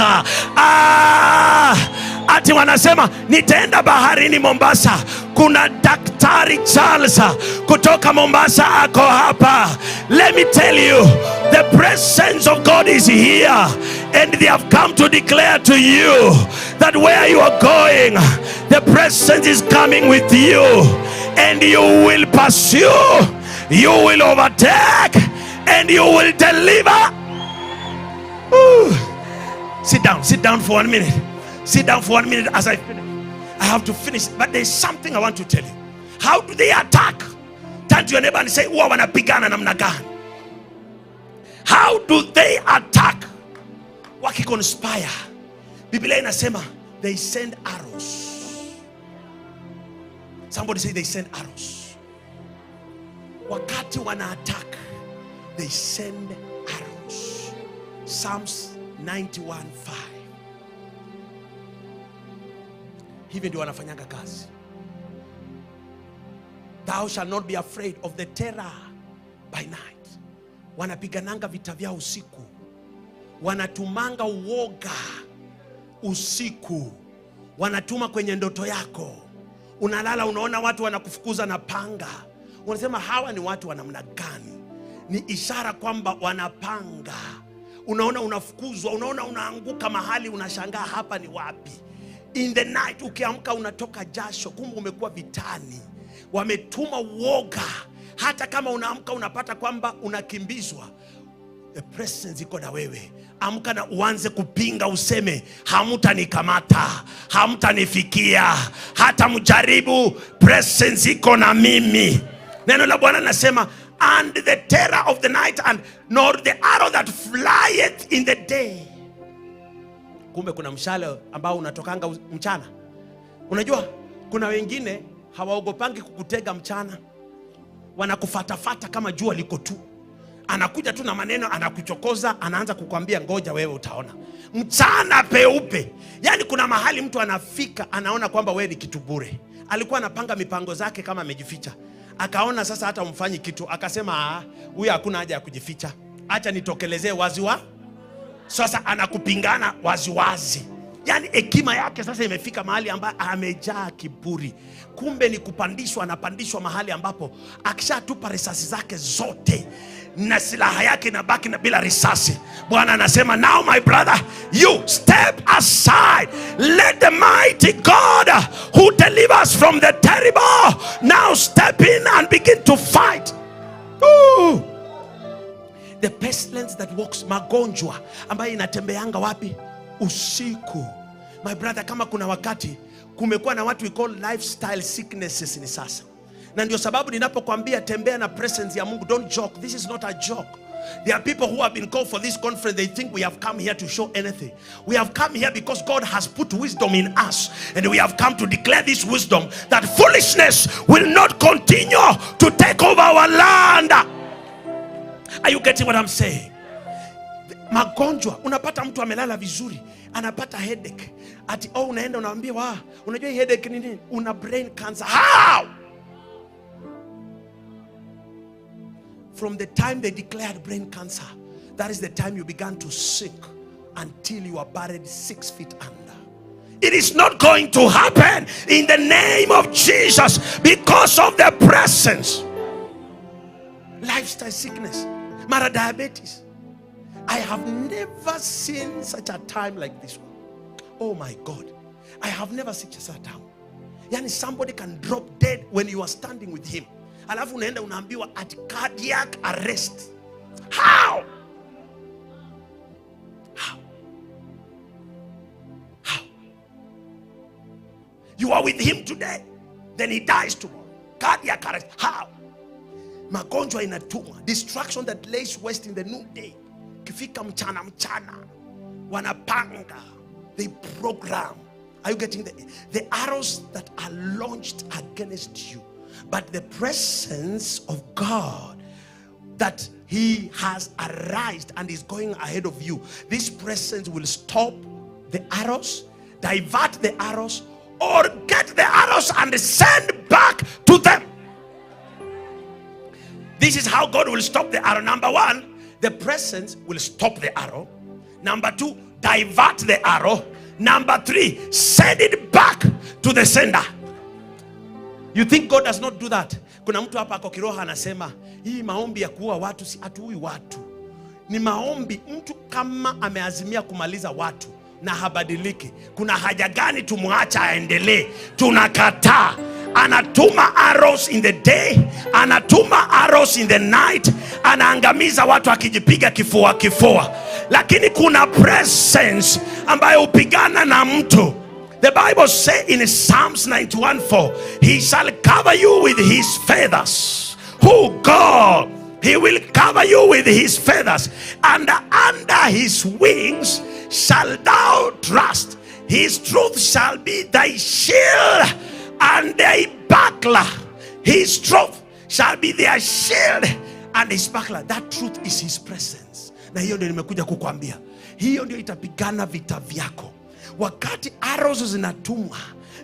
Speaker 1: Ati wanasema nitaenda baharini Mombasa, kuna Daktari Charles kutoka Mombasa ako hapa. Let me tell you, the presence of God is here, and they have come to declare to you that where you are going, the presence is coming with you, and you will pursue, you will overtake, and you will deliver. Sit down for 1 minute. Sit down for 1 minute as I finish. I have to finish, but there's something I want to tell you. How do they attack? Turn to your neighbor and say, huwa wanapigana namna gani? How do they attack? Wakiconspire. Biblia inasema they send arrows. Somebody say they send arrows. Wakati wana attack, they send arrows. Psalms 91:5. Hivi ndio wanafanyanga kazi. Thou shall not be afraid of the terror by night. Wanapigananga vita vyao usiku. Wanatumanga uoga usiku. Wanatuma kwenye ndoto yako. Unalala unaona watu wanakufukuza na panga. Unasema hawa ni watu wa namna gani? Ni ishara kwamba wanapanga. Unaona unafukuzwa, unaona unaanguka mahali, unashangaa hapa ni wapi? In the night ukiamka unatoka jasho, kumbe umekuwa vitani. Wametuma uoga. Hata kama unaamka unapata kwamba unakimbizwa, the presence iko na wewe. Amka na uanze kupinga, useme hamtanikamata, hamtanifikia, hata mjaribu, presence iko na mimi. Neno la Bwana nasema, and the terror of the night, and nor the arrow that flieth in the day. Kumbe kuna mshale ambao unatokanga mchana. Unajua kuna wengine hawaogopangi kukutega mchana, wanakufatafata kama jua liko tu. Anakuja tu na maneno, anakuchokoza, anaanza kukwambia ngoja wewe utaona. Mchana peupe. Yani kuna mahali mtu anafika, anaona kwamba wewe ni kitu bure. Alikuwa anapanga mipango zake kama amejificha. Akaona sasa hata umfanyi kitu, akasema huyu hakuna haja ya kujificha. Acha nitokelezee wazi wa. Sasa anakupingana wazi wazi. Yani hekima yake sasa imefika mahali ambapo amejaa kiburi. Kumbe ni kupandishwa, anapandishwa mahali ambapo akishatupa risasi zake zote na silaha yake inabaki na bila risasi. Bwana anasema, now my brother, you step aside. Let the mighty God who delivers from the terrible now step in and begin to fight. Ooh. The pestilence that walks, magonjwa ambayo inatembeanga wapi? Usiku. My brother, kama kuna wakati kumekuwa na watu we call lifestyle sicknesses ni sasa. Na ndio sababu ninapokuambia tembea na presence ya Mungu, don't joke. This is not a joke. There are people who have been called for this conference. They think we have come here to show anything. We have come here because God has put wisdom in us, and we have come to declare this wisdom, that foolishness will not continue to take over our land. Are you getting what I'm saying? Magonjwa, unapata mtu amelala vizuri, anapata headache. Ati unaenda unaambiwa, unajua headache ni nini? Una brain cancer. How? From the time they declared brain cancer, that is the time you began to sink until you are buried 6 feet under. It is not going to happen in the name of Jesus because of the presence. Lifestyle sickness, mara diabetes. I have never seen such a time like this one. Oh my God. I have never seen such a time. Yani somebody can drop dead when you are standing with him. Alafu unaenda unaambiwa at cardiac arrest. How? How? How? You are with him today, then he dies tomorrow. Cardiac arrest. How? Magonjwa inatumwa. Destruction that lays waste in the noonday. Kifika mchana wanapanga. They program. Are you getting the arrows that are launched against you? But the presence of God, that he has arisen and is going ahead of you, this presence will stop the arrows, divert the arrows, or get the arrows and send back to them. This is how God will stop the arrow. Number one, the presence will stop the arrow. Number two, divert the arrow. Number three, send it back to the sender. You think God does not do that? Kuna mtu hapa kwa kiroho anasema hii maombi ya kuua watu si atuui watu. Ni maombi mtu kama ameazimia kumaliza watu na habadiliki. Kuna haja gani tumuacha aendelee? Tunakataa. Anatuma arrows in the day, anatuma arrows in the night, anaangamiza watu akijipiga kifua. Lakini kuna presence ambayo upigana na mtu. The Bible says in Psalms 91:4, he shall cover you with his feathers. Who? God. He will cover you with his feathers, and under his wings shall thou trust. His truth shall be thy shield and thy buckler. His truth shall be their shield and his buckler. That truth is his presence. Na hiyo ndio nimekuja kukuambia. Hiyo ndio itapigana vita vyako. Wakati arrows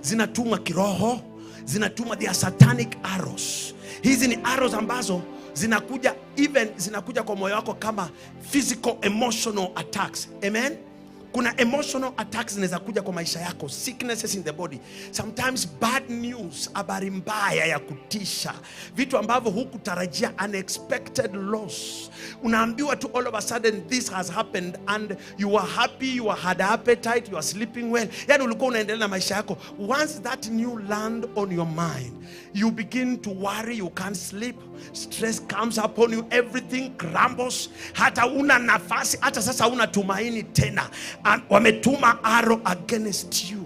Speaker 1: zinatumwa kiroho, zinatumwa, they are satanic arrows. Hizi ni arrows ambazo zinakuja kwa moyo wako kama physical emotional attacks. Amen. Kuna emotional attacks zinaweza kuja kwa maisha yako, sicknesses in the body, sometimes bad news, habari mbaya ya kutisha, vitu ambavyo hukutarajia, unexpected loss. Unaambiwa tu all of a sudden this has happened and you are happy, you had appetite, you are sleeping well. Yani ulikuwa unaendelea na maisha yako. Once that new land on your mind, you begin to worry, you can't sleep, stress comes upon you, everything crumbles, hata una nafasi, hata sasa una tumaini tena. And wametuma arrow against you.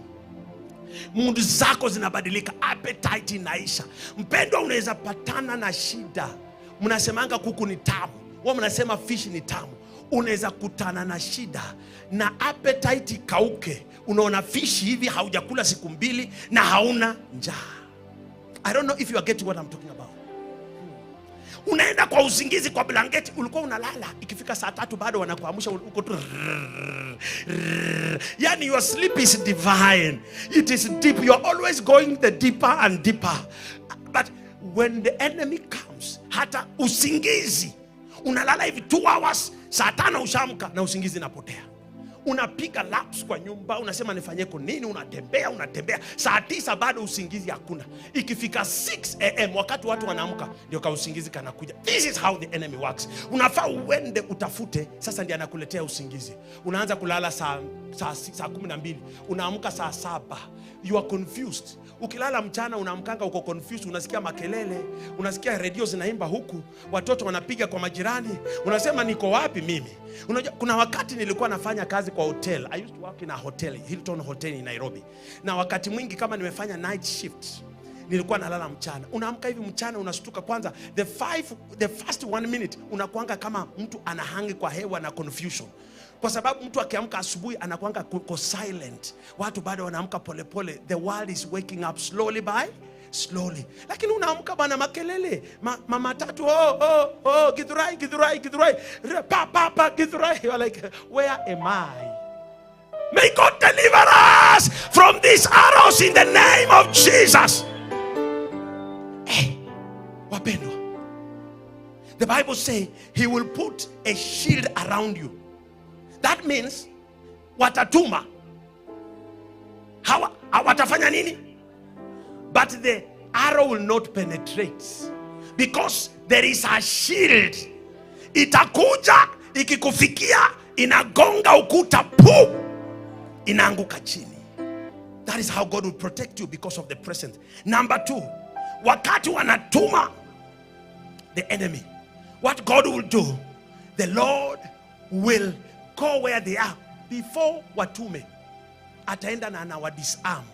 Speaker 1: Mood zako zinabadilika, appetite inaisha. Mpendwa, unaweza patana na shida. Mnasemanga kuku ni tamu, wao mnasema fish ni tamu. Unaweza kutana na shida na appetite kauke. Unaona fish hivi haujakula siku mbili na hauna njaa. I don't know if you are getting what I'm talking about. Unaenda kwa usingizi kwa blanketi, ulikuwa unalala, ikifika saa 3 bado wanakuamsha, uko tu. Yani your sleep is divine. It is deep. You are always going the deeper and deeper. But when the enemy comes, hata usingizi, unalala hivi 2 hours, saa 5 ushamka na usingizi napotea. Unapiga laps kwa nyumba, unasema nifanyeko nini, unatembea. Saa 9 bado usingizi hakuna. Ikifika 6 AM wakati watu wanaamka, ndio ka usingizi kanakuja. This is how the enemy works. Unafaa uende utafute, sasa ndiye anakuletea usingizi. Unaanza kulala saa 12, unaamka saa 7. You are confused. Ukilala mchana unaamkanga uko confused, unasikia makelele, unasikia radio zinaimba huku, watoto wanapiga kwa majirani, unasema niko wapi mimi? Unajua kuna wakati nilikuwa nafanya kazi kwa hotel. I used to work in a hotel, Hilton Hotel in Nairobi. Na wakati mwingi kama nimefanya night shift, nilikuwa nalala mchana. Unaamka hivi mchana unashtuka kwanza, the first 1 minute unakuanga kama mtu anahangi kwa hewa na confusion. Kwa sababu mtu akiamka asubuhi anakuanga kuko silent. Watu bado wanaamka polepole. The world is waking up slowly by slowly. Lakini unaamka bana makelele. Mama tatu, Githurai. Pa, Githurai. You are like, where am I? May God deliver us from these arrows in the name of Jesus. Hey, wapendwa. The Bible says he will put a shield around you. That means watatuma. Watafanya nini? But the arrow will not penetrate because there is a shield. Itakuja, ikikufikia inagonga ukuta, pu, inaanguka chini. That is how God will protect you, because of the presence. Number 2, wakati wanatuma the enemy, what God will do, the Lord will go where they are before watume. Ataenda na anawa disarm.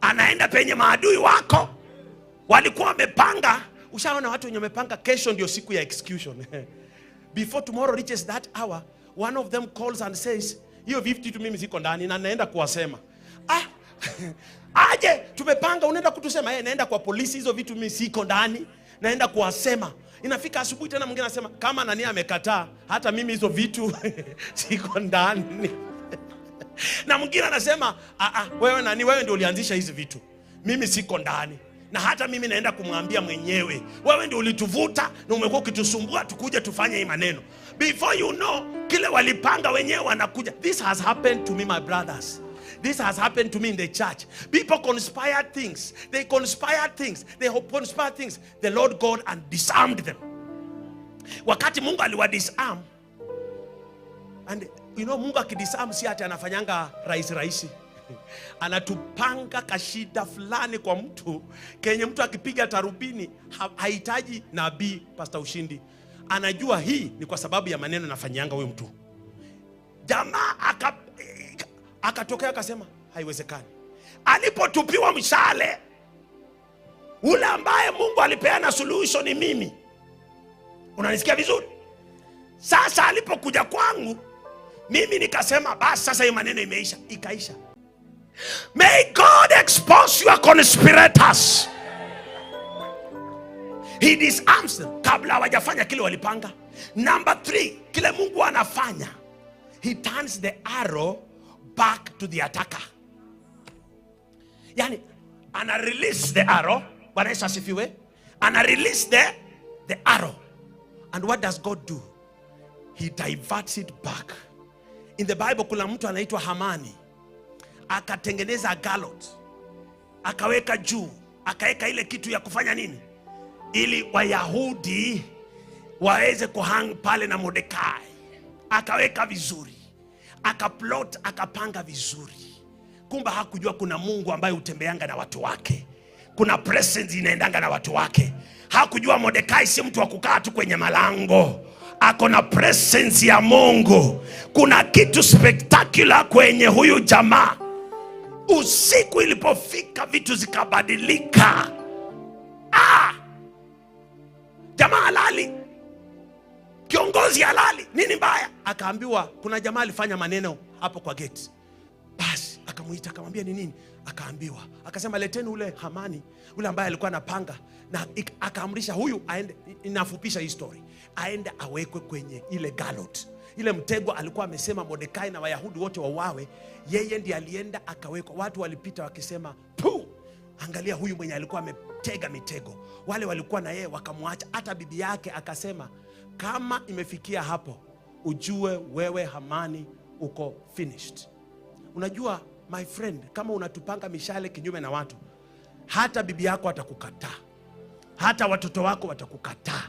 Speaker 1: Anaenda penye maadui wako walikuwa wamepanga. Ushaona watu wenye wamepanga kesho ndio siku ya execution. Before tomorrow reaches that hour, one of them calls and says, hiyo 50 mimi ziko ndani na naenda kuwasema. Aje tumepanga, unaenda kutusema? Naenda kwa polisi, hizo vitu mimi siko ndani, naenda kuwasema. Inafika asubuhi tena mwingine anasema kama nani amekataa, hata mimi hizo vitu siko ndani. Na mwingine anasema wewe nani, wewe ndio ulianzisha hizi vitu, mimi siko ndani. Na hata mimi naenda kumwambia mwenyewe, wewe ndio ulituvuta na umekuwa ukitusumbua tukuje tufanye hii maneno. Before you know, kile walipanga wenyewe wanakuja. This has happened to me, my brothers. This has happened to me in the church. People conspire things. They conspire things. They conspire things. The Lord God and disarmed them. Wakati Mungu aliwa disarm, and you know, Mungu akidisarm si ati anafanyanga rahisi. Anatupanga kashida fulani kwa mtu, kenye mtu akipiga tarubini hahitaji nabii Pastor Ushindi. Anajua hii ni kwa sababu ya maneno nafanyanga huyo mtu. Jamaa akatokea akasema haiwezekani. Alipotupiwa mshale ule ambaye Mungu alipeana solution ni mimi. Unanisikia vizuri? Sasa alipokuja kwangu mimi nikasema basi sasa hii maneno imeisha. Ikaisha. May God expose your conspirators. He disarms them kabla hawajafanya kile walipanga. Number 3, kile Mungu anafanya, he turns the arrow back to the attacker. Yani ana release the arrow. Bwana Yesu asifiwe. Ana release the arrow. And what does God do? He diverts it back. In the Bible kuna mtu anaitwa Hamani. Akatengeneza galot, akaweka juu, akaweka ile kitu ya kufanya nini, ili Wayahudi waweze kuhang pale na Mordekai. Akaweka vizuri, akaplot, akapanga vizuri. Kumba hakujua kuna Mungu ambaye utembeanga na watu wake, kuna presence inaendanga na watu wake. Hakujua Mordekai si mtu wa kukaa tu kwenye malango, ako na presence ya Mungu. Kuna kitu spectacular kwenye huyu jamaa. Usiku ilipofika vitu zikabadilika. Jamaa halali, kiongozi halali, nini mbaya? Akaambiwa kuna jamaa alifanya maneno hapo kwa gate. Basi akamuita akamwambia ni nini? Akaambiwa, akasema leteni ule Hamani, ule ambaye alikuwa anapanga, na akaamrisha huyu aende, inafupisha hii story, aende awekwe kwenye ile galot. Ile mtego alikuwa amesema Mordekai na Wayahudi wote wauawe, yeye ndiye alienda akawekwa. Watu walipita wakisema, "Puh, angalia huyu mwenye alikuwa ametega mitego." Wale walikuwa na yeye wakamwacha. Hata bibi yake akasema, kama imefikia hapo, ujue wewe Hamani uko finished. Unajua my friend, kama unatupanga mishale kinyume na watu, hata bibi yako atakukataa, hata watoto wako watakukataa,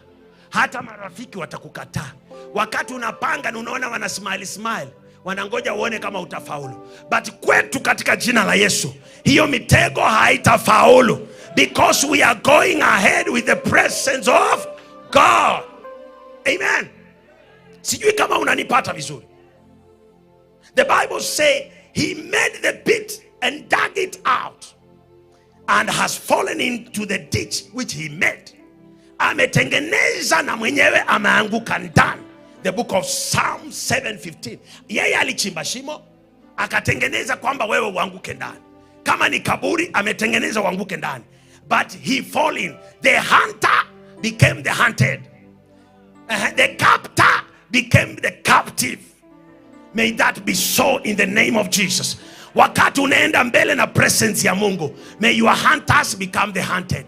Speaker 1: hata marafiki watakukataa. Wakati unapanga na unaona wana smile, wanangoja uone kama utafaulu. But kwetu katika jina la Yesu, hiyo mitego haitafaulu, because we are going ahead with the presence of God. Amen. Sijui kama unanipata vizuri. The Bible say he made the pit and dug it out and has fallen into the ditch which he made. Ametengeneza na mwenyewe ameanguka ndani. The book of Psalm 7:15. Yeye alichimba shimo, akatengeneza kwamba wewe uanguke ndani. Kama ni kaburi, ametengeneza uanguke ndani. But he fall in. The hunter became the hunted. The captor became the captive. May that be so in the name of Jesus. Wakati unaenda mbele na presence ya Mungu, may your hunters become the hunted.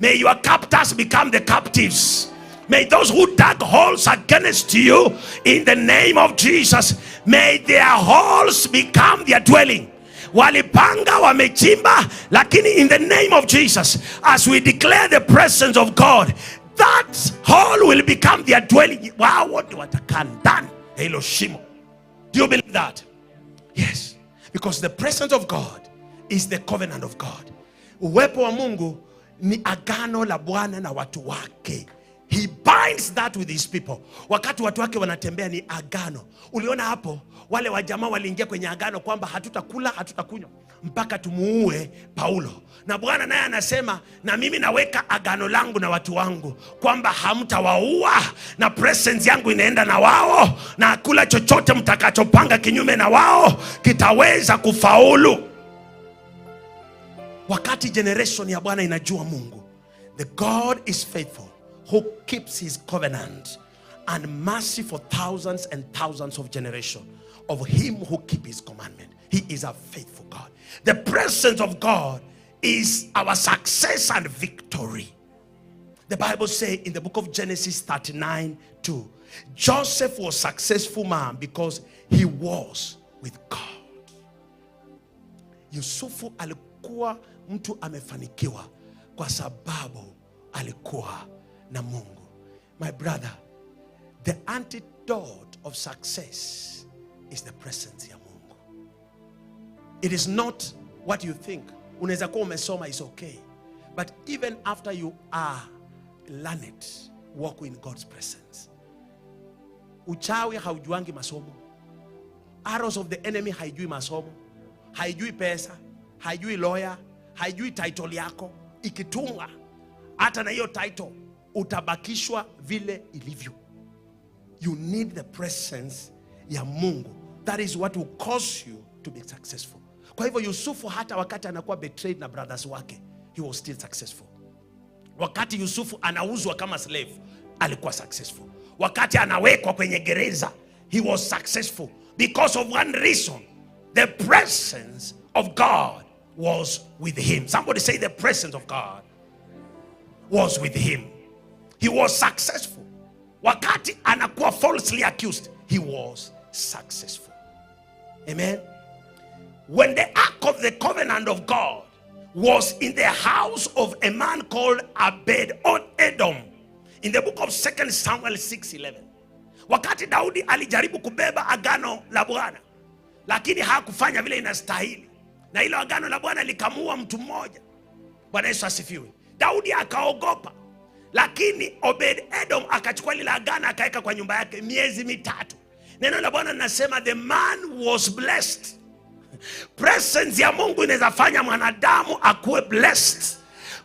Speaker 1: May your captors become the captives. May those who dug holes against you, in the name of Jesus, may their holes become their dwelling. Walipanga, wamechimba, lakini in the name of Jesus, as we declare the presence of God, that hole will become their dwelling. Wao wote watakaa ndani ya hilo shimo. Do you believe that? Yes. Because the presence of God is the covenant of God. Uwepo wa Mungu ni agano la Bwana na watu wake. He binds that with his people. Wakati watu wake wanatembea ni agano. Uliona hapo wale wajamaa waliingia kwenye agano kwamba hatutakula, hatutakunywa mpaka tumuue Paulo. Na Bwana naye anasema, na mimi naweka agano langu na watu wangu kwamba hamtawaua, na presence yangu inaenda na wao, na kula chochote mtakachopanga kinyume na wao kitaweza kufaulu. Wakati generation ya Bwana inajua Mungu, the God is faithful, who keeps his covenant and mercy for thousands and thousands of generations of him who keeps his commandment. He is a faithful God. The presence of God is our success and victory. The Bible says in the book of Genesis 39:2, Joseph was a successful man because he was with God. Yusufu alikuwa mtu amefanikiwa kwa sababu alikuwa na Mungu. My brother, the antidote of success is the presence ya Mungu. It is not what you think. Unaweza kuwa umesoma is okay, but even after you are learned, walk in God's presence. Uchawi haujuangi masomo. Arrows of the enemy haijui masomo, haijui pesa, haijui lawyer, haijui title yako. Ikitunga hata na hiyo title utabakishwa vile ilivyo. You need the presence ya Mungu. That is what will cause you to be successful. Kwa hivyo Yusufu hata wakati anakuwa betrayed na brothers wake, he was still successful. Wakati Yusufu anauzwa kama slave, alikuwa successful. Wakati anawekwa kwenye gereza, he was successful because of one reason: the presence of God was with him. Somebody say, the presence of God was with him. He was successful. Wakati anakuwa falsely accused, he was successful. Amen. When the ark of the covenant of God was in the house of a man called Obed-Edom, in the book of 2 Samuel 6:11, wakati Daudi alijaribu kubeba agano la Bwana, lakini hakufanya vile inastahili, na hilo agano la Bwana likamua mtu mmoja. Bwana Yesu asifiwe. Daudi akaogopa, lakini Obed-Edom akachukua lile agano akaeka kwa nyumba yake miezi mitatu. Neno la Bwana linasema the man was blessed. Presence ya Mungu inaweza fanya mwanadamu akuwe blessed.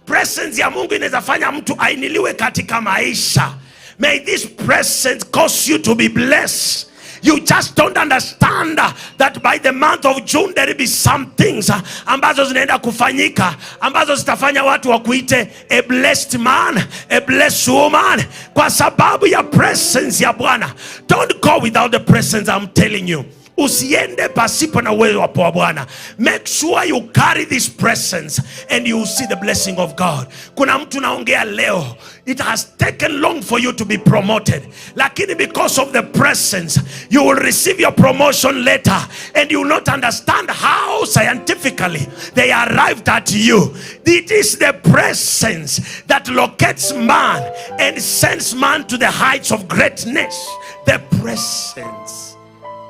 Speaker 1: Presence ya Mungu inaweza fanya mtu ainiliwe katika maisha. May this presence cause you to be blessed. You just don't understand that by the month of June there will be some things ambazo zinaenda kufanyika, ambazo zitafanya watu wakuite a blessed man, a blessed woman, kwa sababu ya presence ya Bwana. Don't go without the presence, I'm telling you. Usiende pasipo na uwezo wa Bwana. Make sure you carry this presence and you see the blessing of God. Kuna mtu naongea leo, it has taken long for you to be promoted, lakini because of the presence you will receive your promotion later, and you will not understand how scientifically they arrived at you. It is the presence that locates man and sends man to the heights of greatness. The presence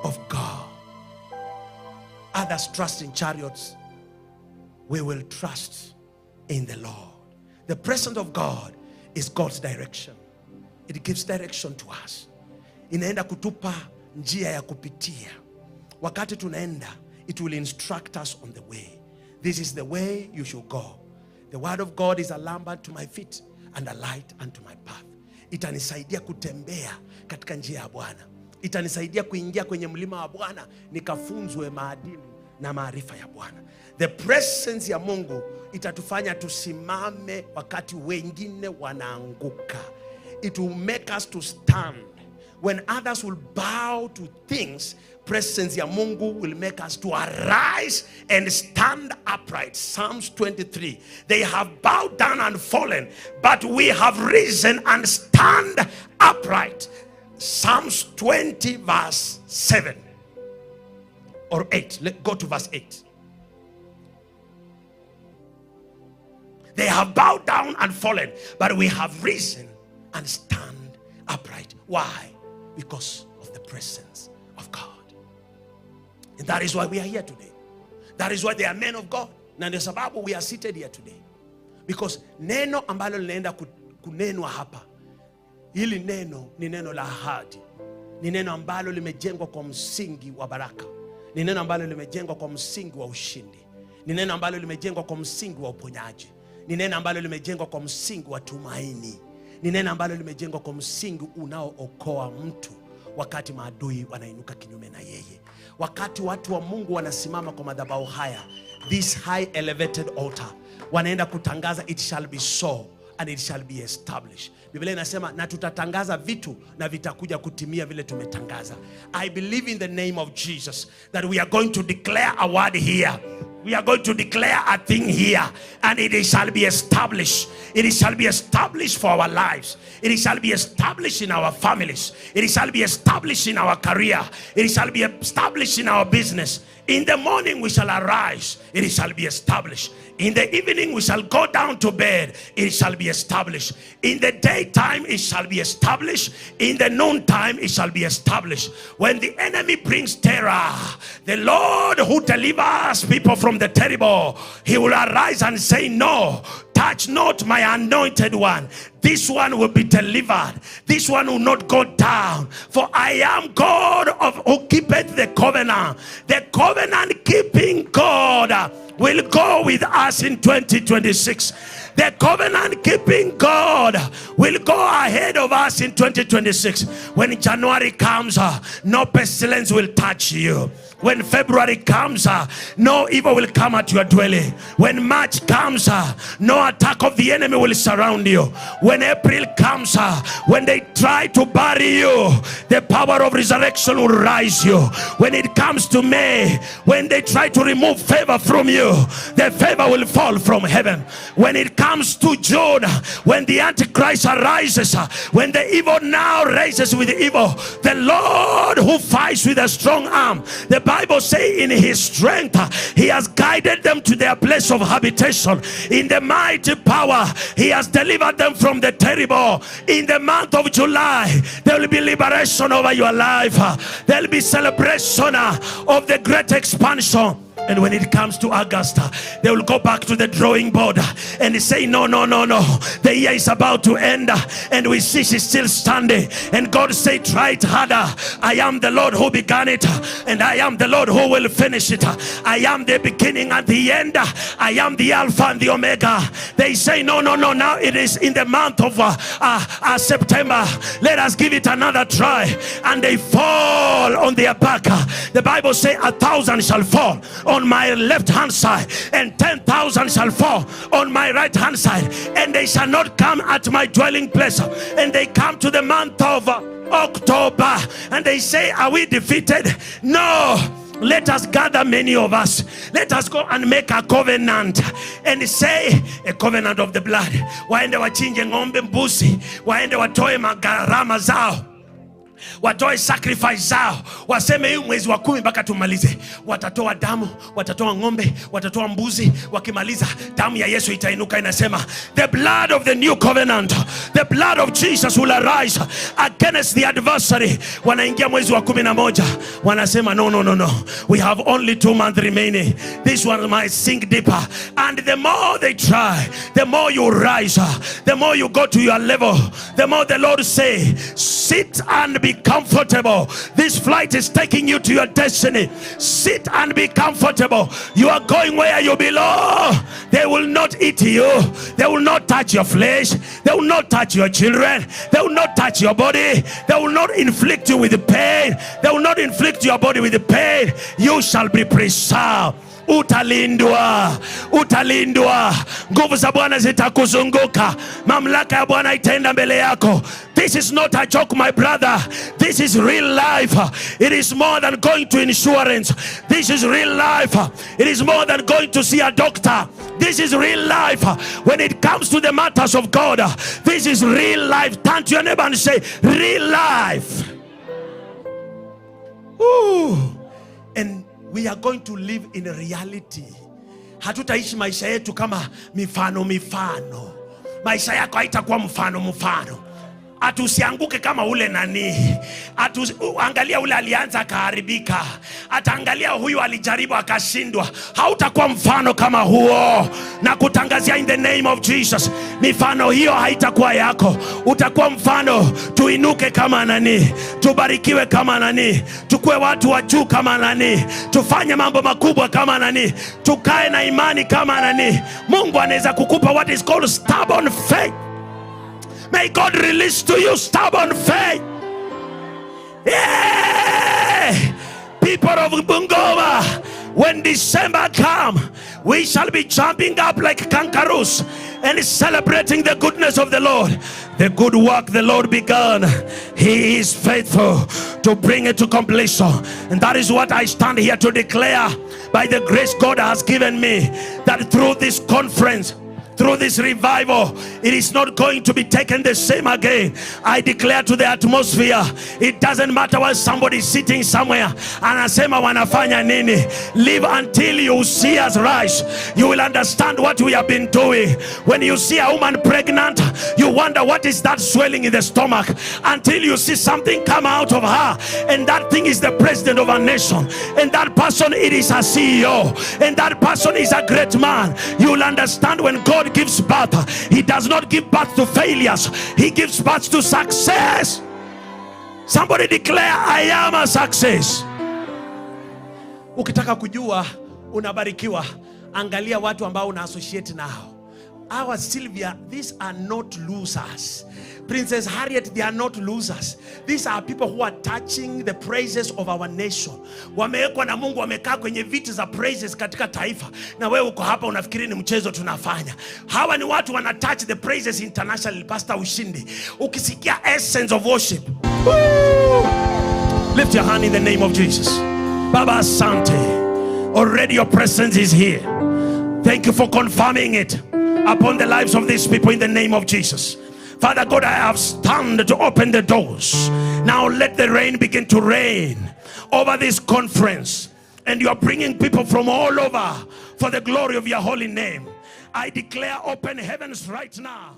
Speaker 1: of God. Others trust in chariots, we will trust in the Lord. The presence of God is God's direction. It gives direction to us. Inaenda kutupa njia ya kupitia. Wakati tunaenda, it will instruct us on the way. This is the way you should go. The word of God is a lamp unto my feet and a light unto my path. Itanisaidia kutembea katika njia ya Bwana. Itanisaidia kuingia kwenye mlima wa Bwana nikafunzwe maadili na maarifa ya Bwana. The presence ya Mungu itatufanya tusimame wakati wengine wanaanguka. It will make us to stand when others will bow to things. Presence ya Mungu will make us to arise and stand upright. Psalms 23. They have bowed down and fallen, but we have risen and stand upright. Psalms 20 verse 7 or 8. Let's go to verse 8. They have bowed down and fallen, but we have risen and stand upright. Why? Because of the presence of God. And that is why we are here today. That is why they are men of God. Na ndio sababu we are seated here today. Because neno ambalo linaenda kunenwa hapa, hili neno ni neno la ahadi. Ni neno ambalo limejengwa kwa msingi wa baraka. Ni neno ambalo limejengwa kwa msingi wa ushindi. Ni neno ambalo limejengwa kwa msingi wa uponyaji. Ni neno ambalo limejengwa kwa msingi wa tumaini. Ni neno ambalo limejengwa kwa msingi unaookoa mtu wakati maadui wanainuka kinyume na yeye. Wakati watu wa Mungu wanasimama kwa madhabahu haya, this high elevated altar, wanaenda kutangaza it shall be so and it shall be established. Biblia inasema na tutatangaza vitu na vitakuja kutimia vile tumetangaza. I believe in the name of Jesus that we are going to declare a word here. We are going to declare a thing here, and it shall be established. It shall be established for our lives. It shall be established in our families. It shall be established in our career. It shall be established in our business. In the morning we shall arise. It shall be established. In the evening we shall go down to bed. It shall be established. In the daytime it shall be established. In the noontime it shall be established. When the enemy brings terror, the Lord who delivers people from the terrible, he will arise and say, no, touch not my anointed one. This one will be delivered. This one will not go down. For I am God who keepeth the covenant. The covenant keeping God will go with us in 2026. The covenant keeping God will go ahead of us in 2026. When January comes, no pestilence will touch you. When February comes, no evil will come at your dwelling. When March comes, no attack of the enemy will surround you. When April comes, when they try to bury you, the power of resurrection will rise you. When it comes to May, when they try to remove favor from you, the favor will fall from heaven. When it comes to June, when the Antichrist arises, when the evil now raises with evil, the Lord who fights with a strong arm, the Bible says in his strength he has guided them to their place of habitation. In the mighty power he has delivered them from the terrible. In the month of July there will be liberation over your life. There will be celebration of the great expansion. And when it comes to August, they will go back to the drawing board and say, no. The year is about to end and we see she's still standing. And God say, try it harder. I am the Lord who began it, and I am the Lord who will finish it. I am the beginning and the end. I am the Alpha and the Omega. They say, no. Now it is in the month of September. Let us give it another try. And they fall on their back. The Bible says 1,000 shall fall on my left hand side, and 10,000 shall fall on my right hand side, and they shall not come at my dwelling place. And they come to the month of October, and they say, are we defeated? No. Let us gather many of us. Let us go and make a covenant, and say a covenant of the blood. Waende wachinje ng'ombe, mbuzi, waende watoe magarama zao, watoe sacrifice zao, waseme hii mwezi wa 10 mpaka tumalize. Watatoa damu, watatoa ng'ombe, watatoa mbuzi. Wakimaliza, damu ya Yesu itainuka, inasema the blood of the new covenant, the blood of Jesus will arise against the adversary. Wanaingia mwezi wa 11, wanasema no, we have only 2 months remaining. This one might sink deeper. And the more they try, the more you rise, the more you go to your level, the more the Lord say, sit and be comfortable. This flight is taking you to your destiny. Sit and be comfortable. You are going where you belong. They will not eat you. They will not touch your flesh. They will not touch your children. They will not touch your body. They will not inflict you with pain. They will not inflict your body with pain. You shall be preserved. Utalindwa, utalindwa. Nguvu za Bwana zitakuzunguka. Mamlaka ya Bwana itaenda mbele yako. This is not a joke, my brother. This is real life. It is more than going to insurance. This is real life. It is more than going to see a doctor. This is real life. When it comes to the matters of God, this is real life. Turn to your neighbor and say, real life. Ooh. And we are going to live in reality. Hatutaishi maisha yetu kama mifano. Maisha yako haitakuwa mfano. Atusianguke kama ule nani. Angalia ule alianza akaharibika. Ataangalia huyu alijaribu akashindwa. Hautakuwa mfano kama huo. Na kutangazia in the name of Jesus, mifano hiyo haitakuwa yako. Utakuwa mfano. Tuinuke kama nani, tubarikiwe kama nani, tukue watu wa juu kama nani, tufanye mambo makubwa kama nani, tukae na imani kama nani. Mungu anaweza kukupa what is called stubborn faith. May God release to you stubborn faith. Yeah! People of Bungoma, when December come, we shall be jumping up like kangaroos and celebrating the goodness of the Lord. The good work the Lord begun, He is faithful to bring it to completion. And that is what I stand here to declare, by the grace God has given me, that through this conference, through this revival, it is not going to be taken the same again. I declare to the atmosphere, it doesn't matter what somebody is sitting somewhere anasema wanafanya nini. Live until you see us rise. You will understand what we have been doing. When you see a woman pregnant, you wonder what is that swelling in the stomach, until you see something come out of her, and that thing is the president of a nation, and that person, it is a CEO, and that person is a great man. You will understand when God gives birth, He does not give birth to failures, He gives birth to success. Somebody declare, I am a success. Ukitaka kujua unabarikiwa, angalia watu ambao una associate nao. Our Sylvia, these are not losers. Princess Harriet, they are not losers. These are people who are touching the praises of our nation. Wamewekwa na Mungu, wamekaa kwenye viti za praises katika taifa, na wewe uko hapa unafikiri ni mchezo tunafanya. Hawa ni watu wana touch the praises internationally. Pastor Ushindi, ukisikia essence of worship, woo! Lift your hand in the name of Jesus. Baba asante, already your presence is here. Thank you for confirming it upon the lives of these people in the name of Jesus. Father God, I have stand to open the doors. Now let the rain begin to rain over this conference. And you are bringing people from all over for the glory of your holy name. I declare open heavens right now.